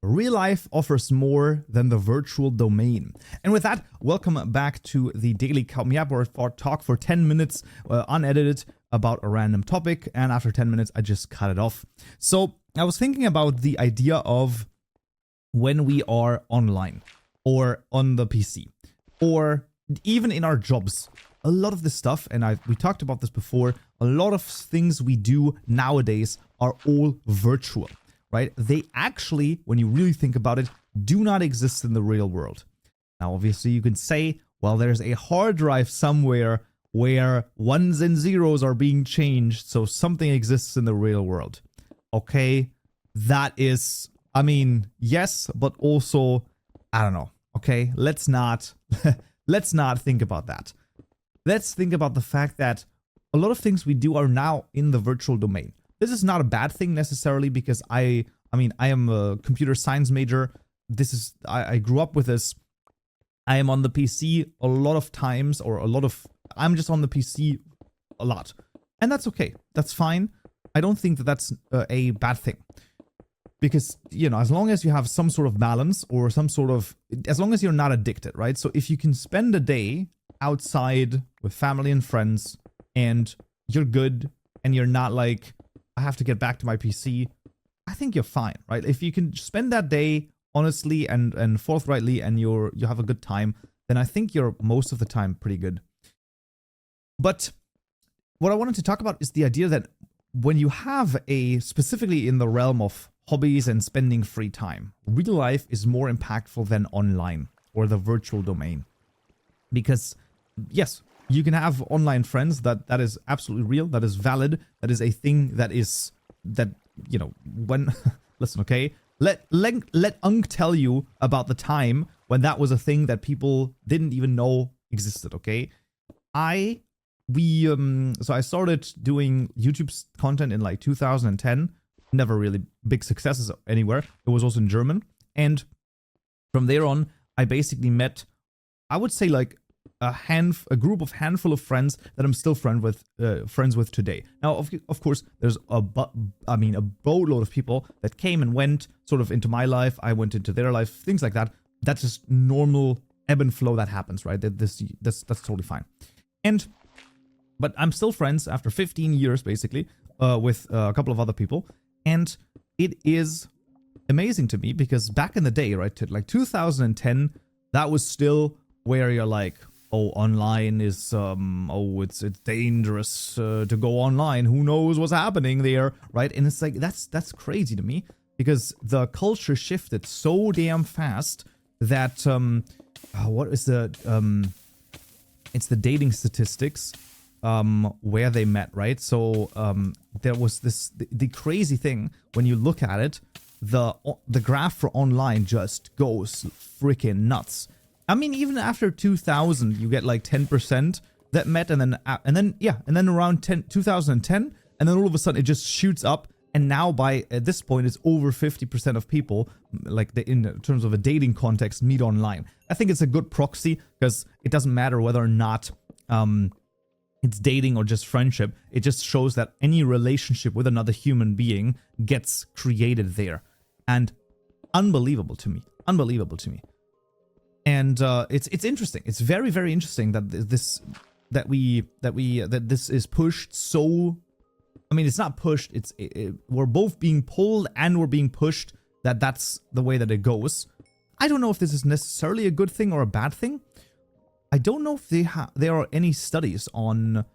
real life offers more than the virtual domain. And with that, welcome back to the Daily Kaupenjoe, where I talk for 10 minutes unedited about a random topic, and after 10 minutes I just cut it off. So I was thinking about the idea of when we are online or on the PC or even in our jobs. A lot of this stuff, and we talked about this before, a lot of things we do nowadays are all virtual, right? They actually, when you really think about it, do not exist in the real world. Now, obviously, you can say, well, there's a hard drive somewhere where ones and zeros are being changed, so something exists in the real world. Okay, that is, I mean, yes, but also, I don't know. Okay, let's not think about that. Let's think about the fact that a lot of things we do are now in the virtual domain. This is not a bad thing necessarily, because I am a computer science major. I grew up with this. I am on the PC a lot of times, I'm just on the PC a lot. And that's okay. That's fine. I don't think that that's a bad thing. Because, you know, as long as you have some sort of balance or as long as you're not addicted, right? So if you can spend a day outside with family and friends and you're good and you're not like, I have to get back to my PC, I think you're fine, right? If you can spend that day honestly and forthrightly and you have a good time, then I think you're most of the time pretty good. But what I wanted to talk about is the idea that when you have specifically in the realm of hobbies and spending free time, real life is more impactful than online or the virtual domain. Because yes, you can have online friends, that is absolutely real, that is valid, that is a thing that you know, when listen, okay, let Unk tell you about the time when that was a thing that people didn't even know existed. Okay, so I started doing YouTube content in like 2010. Never really big successes anywhere. It was also in German, and from there on I basically met, I would say, like a handful of friends that I'm still friends with today. Now, of course, there's a boatload of people that came and went sort of into my life. I went into their life, things like that. That's just normal ebb and flow that happens, right? That's totally fine. But I'm still friends after 15 years, basically, with a couple of other people, and it is amazing to me because back in the day, right, like 2010, that was still where you're like, oh, online is, it's dangerous to go online. Who knows what's happening there, right? And it's like, that's crazy to me because the culture shifted so damn fast that, it's the dating statistics, where they met, right? So, there was the crazy thing, when you look at it, the graph for online just goes freaking nuts. I mean, even after 2000, you get like 10% that met, and then around 2010, and then all of a sudden it just shoots up, and now at this point it's over 50% of people, like in terms of a dating context, meet online. I think it's a good proxy because it doesn't matter whether or not it's dating or just friendship. It just shows that any relationship with another human being gets created there, and unbelievable to me. And it's interesting. It's very, very interesting that this is pushed so. I mean, it's not pushed. We're both being pulled and we're being pushed. That's the way that it goes. I don't know if this is necessarily a good thing or a bad thing. I don't know if there are any studies on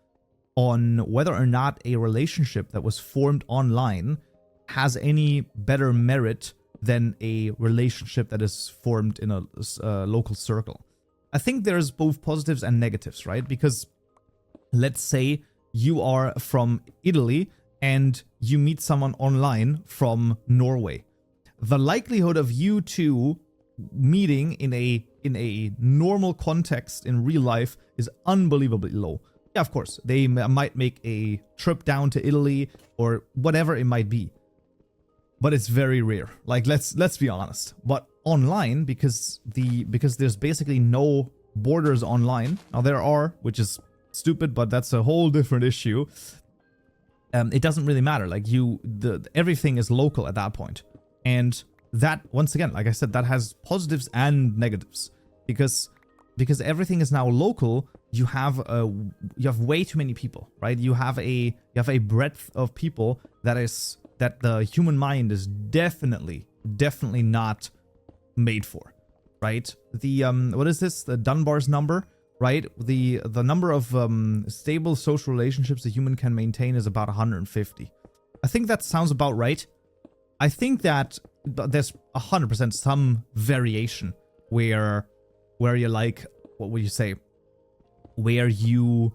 whether or not a relationship that was formed online has any better merit than a relationship that is formed in a local circle. I think there's both positives and negatives, right? Because let's say you are from Italy and you meet someone online from Norway. The likelihood of you two meeting in a normal context in real life is unbelievably low. Yeah, of course, they might make a trip down to Italy or whatever it might be, but it's very rare. Like, let's be honest. But online, because there's basically no borders online. Now there are, which is stupid, but that's a whole different issue. It doesn't really matter. Like everything is local at that point. And that, once again, like I said, that has positives and negatives, because everything is now local. You have way too many people, right? You have a breadth of people that the human mind is definitely not made for, right? The what is this? The Dunbar's number, right? The number of stable social relationships a human can maintain is about 150. I think that sounds about right. I think that there's 100% some variation where you're like, what would you say? Where you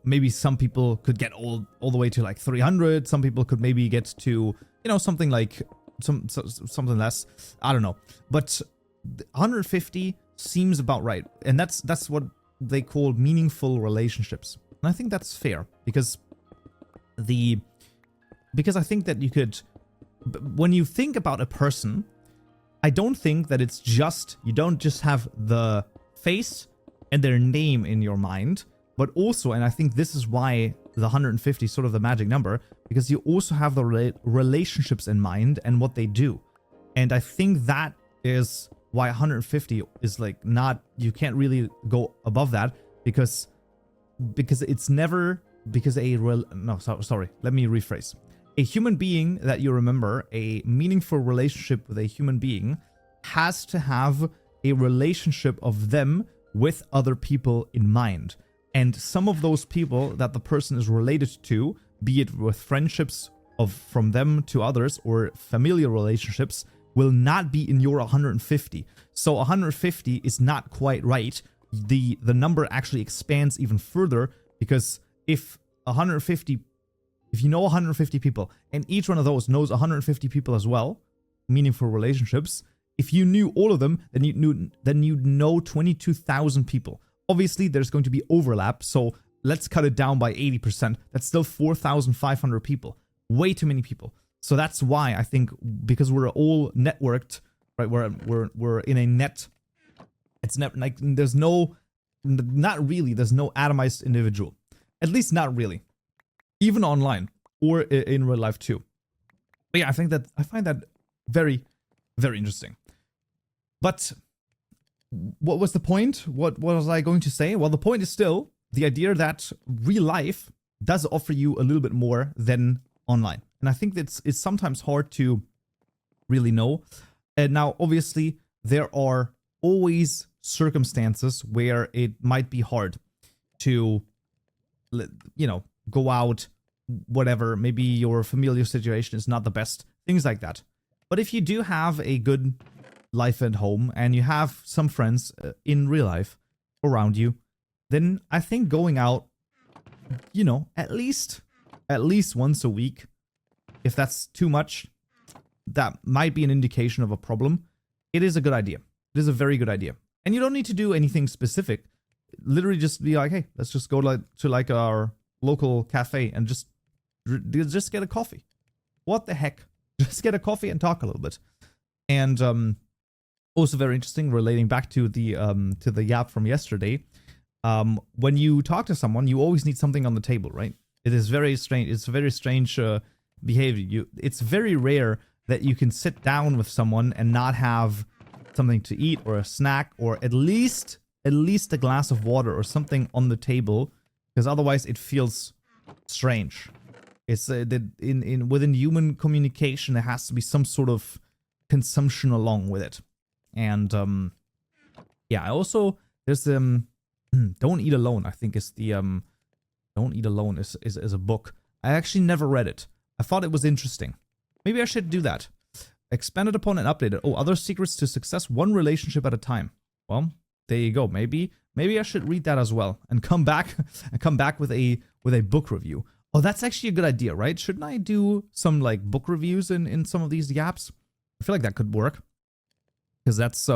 maybe some people could get all the way to like 300. Some people could maybe get to, you know, something like something less. I don't know, but 150 seems about right, and that's what they call meaningful relationships, and I think that's fair because I think that you could, when you think about a person, I don't think that it's just, you don't just have the face and their name in your mind, but also, and I think this is why the 150 is sort of the magic number, because you also have the relationships in mind and what they do. And I think that is why 150 is like not, you can't really go above that because it's never, because sorry, let me rephrase. A human being that you remember, a meaningful relationship with a human being, has to have a relationship of them with other people in mind. And some of those people that the person is related to, be it with friendships from them to others or familiar relationships, will not be in your 150. So 150 is not quite right. The number actually expands even further, because if you know 150 people and each one of those knows 150 people as well, meaningful relationships, if you knew all of them, then you'd know 22,000 people. Obviously, there's going to be overlap, so let's cut it down by 80%. That's still 4,500 people. Way too many people. So that's why I think, because we're all networked, right? We're in a net. It's not like there's no atomized individual. At least not really. Even online or in real life too. But yeah, I find that very, very interesting. But what was the point? What was I going to say? Well, the point is still the idea that real life does offer you a little bit more than online. And I think it's sometimes hard to really know. And now, obviously, there are always circumstances where it might be hard to, you know, go out, whatever. Maybe your familial situation is not the best, things like that. But if you do have a good life at home and you have some friends in real life around you, then I think going out, you know, at least once a week, if that's too much, that might be an indication of a problem. It is a good idea. It is a very good idea. And you don't need to do anything specific. Literally just be like, hey, let's just go to our local cafe and just get a coffee. What the heck? Just get a coffee and talk a little bit. And also very interesting, relating back to the yap from yesterday. When you talk to someone, you always need something on the table, right? It is very strange. It's a very strange behavior. It's very rare that you can sit down with someone and not have something to eat or a snack or at least a glass of water or something on the table, because otherwise it feels strange. It's within human communication, there has to be some sort of consumption along with it. And yeah, I also, there's Don't Eat Alone, I think is the Don't Eat Alone is a book. I actually never read it. I thought it was interesting. Maybe I should do that. Expanded upon and updated. Oh, other secrets to success, one relationship at a time. Well, there you go. Maybe I should read that as well and come back with a book review. Oh, that's actually a good idea, right? Shouldn't I do some like book reviews in some of these yaps? I feel like that could work, because that's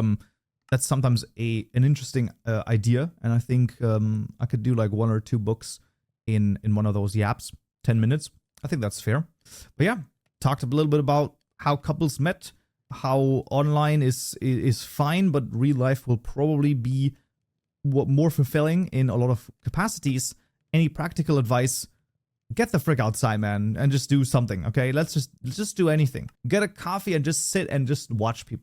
sometimes an interesting idea, and I think I could do like 1 or 2 books in one of those yaps, 10 minutes. I think that's fair. But yeah, talked a little bit about how couples met, how online is fine, but real life will probably be more fulfilling in a lot of capacities. Any practical advice? get the frick outside, man, and just do something, okay? Let's just do anything. Get a coffee and just sit and just watch people.